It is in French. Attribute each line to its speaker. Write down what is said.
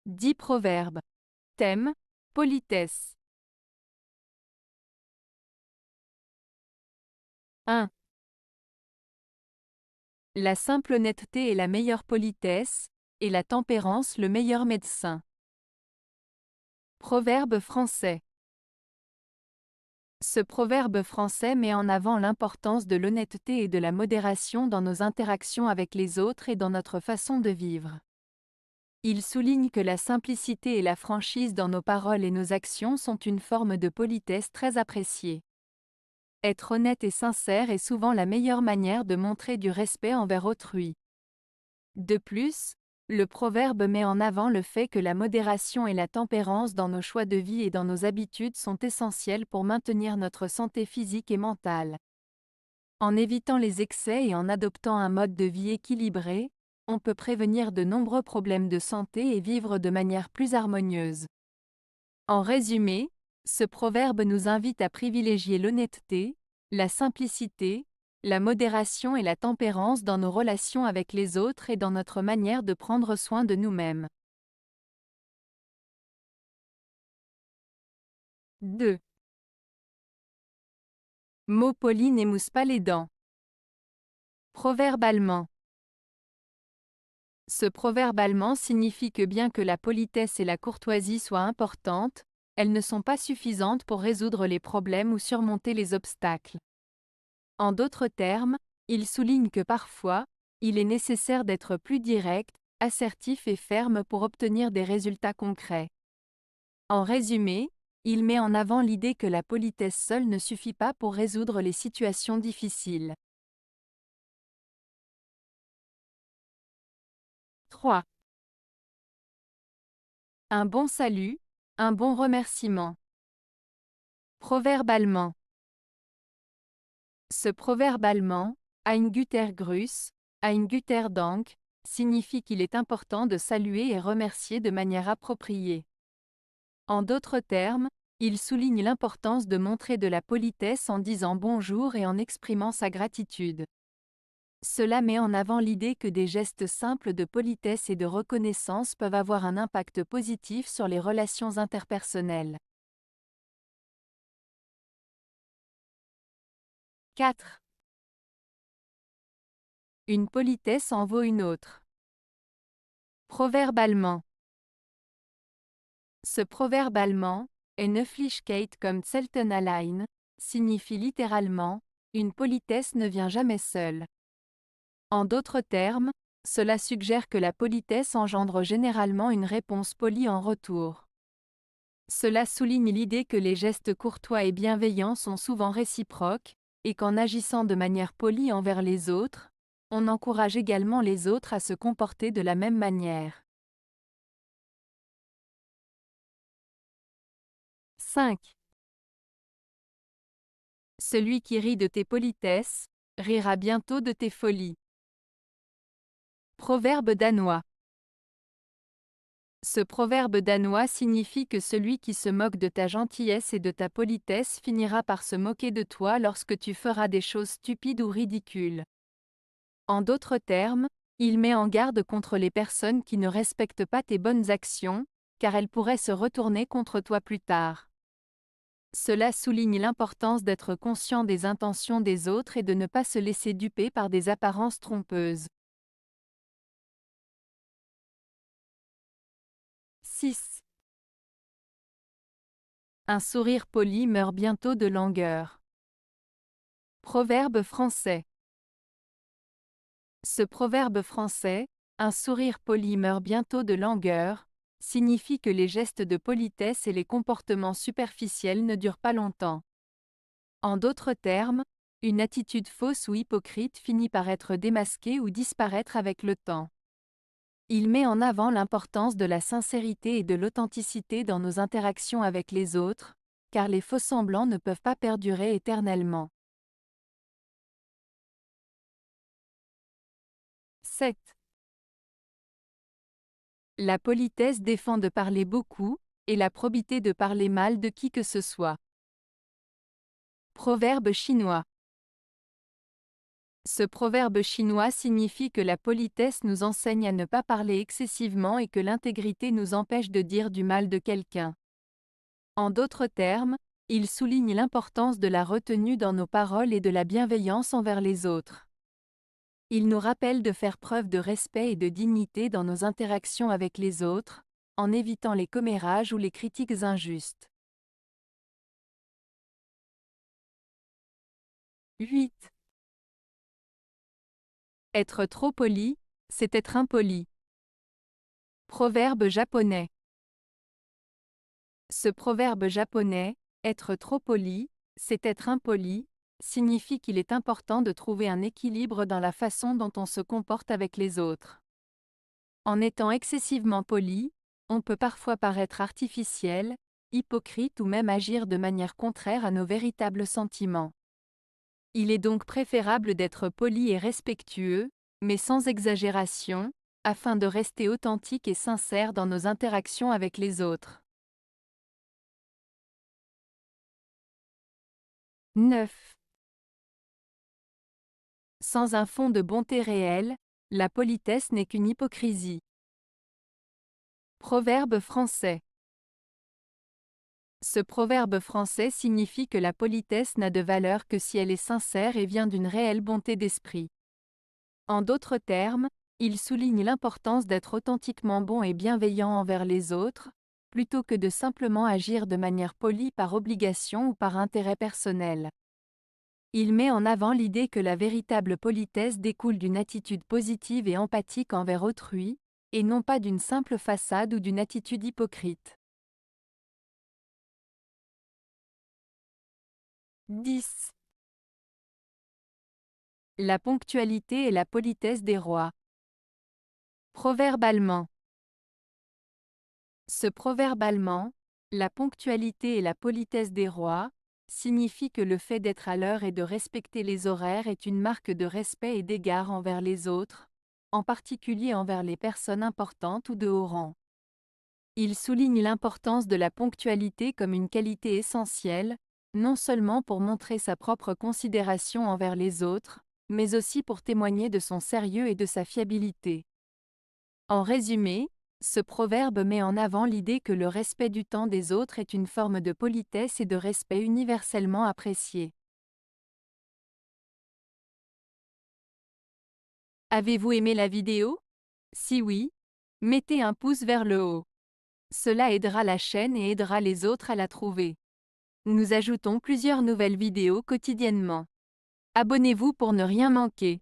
Speaker 1: 10 proverbes. Thème: politesse. 1. La simple honnêteté est la meilleure politesse, et la tempérance le meilleur médecin. Proverbe français. Ce proverbe français met en avant l'importance de l'honnêteté et de la modération dans nos interactions avec les autres et dans notre façon de vivre. Il souligne que la simplicité et la franchise dans nos paroles et nos actions sont une forme de politesse très appréciée. Être honnête et sincère est souvent la meilleure manière de montrer du respect envers autrui. De plus, le proverbe met en avant le fait que la modération et la tempérance dans nos choix de vie et dans nos habitudes sont essentielles pour maintenir notre santé physique et mentale. En évitant les excès et en adoptant un mode de vie équilibré, on peut prévenir de nombreux problèmes de santé et vivre de manière plus harmonieuse. En résumé, ce proverbe nous invite à privilégier l'honnêteté, la simplicité, la modération et la tempérance dans nos relations avec les autres et dans notre manière de prendre soin de nous-mêmes. 2. Mot poli n'émousse pas les dents. Proverbe allemand. Ce proverbe allemand signifie que bien que la politesse et la courtoisie soient importantes, elles ne sont pas suffisantes pour résoudre les problèmes ou surmonter les obstacles. En d'autres termes, il souligne que parfois, il est nécessaire d'être plus direct, assertif et ferme pour obtenir des résultats concrets. En résumé, il met en avant l'idée que la politesse seule ne suffit pas pour résoudre les situations difficiles. 3. Un bon salut, un bon remerciement. Proverbe allemand. Ce proverbe allemand, ein guter Gruß, ein guter Dank, signifie qu'il est important de saluer et remercier de manière appropriée. En d'autres termes, il souligne l'importance de montrer de la politesse en disant bonjour et en exprimant sa gratitude. Cela met en avant l'idée que des gestes simples de politesse et de reconnaissance peuvent avoir un impact positif sur les relations interpersonnelles. 4. Une politesse en vaut une autre. Proverbe allemand. Ce proverbe allemand, eine Höflichkeit kommt selten allein, signifie littéralement « une politesse ne vient jamais seule ». En d'autres termes, cela suggère que la politesse engendre généralement une réponse polie en retour. Cela souligne l'idée que les gestes courtois et bienveillants sont souvent réciproques, et qu'en agissant de manière polie envers les autres, on encourage également les autres à se comporter de la même manière. 5. Celui qui rit de tes politesses, rira bientôt de tes folies. Proverbe danois. Ce proverbe danois signifie que celui qui se moque de ta gentillesse et de ta politesse finira par se moquer de toi lorsque tu feras des choses stupides ou ridicules. En d'autres termes, il met en garde contre les personnes qui ne respectent pas tes bonnes actions, car elles pourraient se retourner contre toi plus tard. Cela souligne l'importance d'être conscient des intentions des autres et de ne pas se laisser duper par des apparences trompeuses. 6. Un sourire poli meurt bientôt de langueur. Proverbe français. Ce proverbe français, un sourire poli meurt bientôt de langueur, signifie que les gestes de politesse et les comportements superficiels ne durent pas longtemps. En d'autres termes, une attitude fausse ou hypocrite finit par être démasquée ou disparaître avec le temps. Il met en avant l'importance de la sincérité et de l'authenticité dans nos interactions avec les autres, car les faux-semblants ne peuvent pas perdurer éternellement. 7. La politesse défend de parler beaucoup, et la probité de parler mal de qui que ce soit. Proverbe chinois. Ce proverbe chinois signifie que la politesse nous enseigne à ne pas parler excessivement et que l'intégrité nous empêche de dire du mal de quelqu'un. En d'autres termes, il souligne l'importance de la retenue dans nos paroles et de la bienveillance envers les autres. Il nous rappelle de faire preuve de respect et de dignité dans nos interactions avec les autres, en évitant les commérages ou les critiques injustes. 8. Être trop poli, c'est être impoli. Proverbe japonais. Ce proverbe japonais, être trop poli, c'est être impoli, signifie qu'il est important de trouver un équilibre dans la façon dont on se comporte avec les autres. En étant excessivement poli, on peut parfois paraître artificiel, hypocrite ou même agir de manière contraire à nos véritables sentiments. Il est donc préférable d'être poli et respectueux, mais sans exagération, afin de rester authentique et sincère dans nos interactions avec les autres. 9. Sans un fond de bonté réelle, la politesse n'est qu'une hypocrisie. Proverbe français. Ce proverbe français signifie que la politesse n'a de valeur que si elle est sincère et vient d'une réelle bonté d'esprit. En d'autres termes, il souligne l'importance d'être authentiquement bon et bienveillant envers les autres, plutôt que de simplement agir de manière polie par obligation ou par intérêt personnel. Il met en avant l'idée que la véritable politesse découle d'une attitude positive et empathique envers autrui, et non pas d'une simple façade ou d'une attitude hypocrite. 10. La ponctualité et la politesse des rois. Proverbe allemand. Ce proverbe allemand, la ponctualité et la politesse des rois, signifie que le fait d'être à l'heure et de respecter les horaires est une marque de respect et d'égard envers les autres, en particulier envers les personnes importantes ou de haut rang. Il souligne l'importance de la ponctualité comme une qualité essentielle, non seulement pour montrer sa propre considération envers les autres, mais aussi pour témoigner de son sérieux et de sa fiabilité. En résumé, ce proverbe met en avant l'idée que le respect du temps des autres est une forme de politesse et de respect universellement apprécié. Avez-vous aimé la vidéo? Si oui, mettez un pouce vers le haut. Cela aidera la chaîne et aidera les autres à la trouver. Nous ajoutons plusieurs nouvelles vidéos quotidiennement. Abonnez-vous pour ne rien manquer.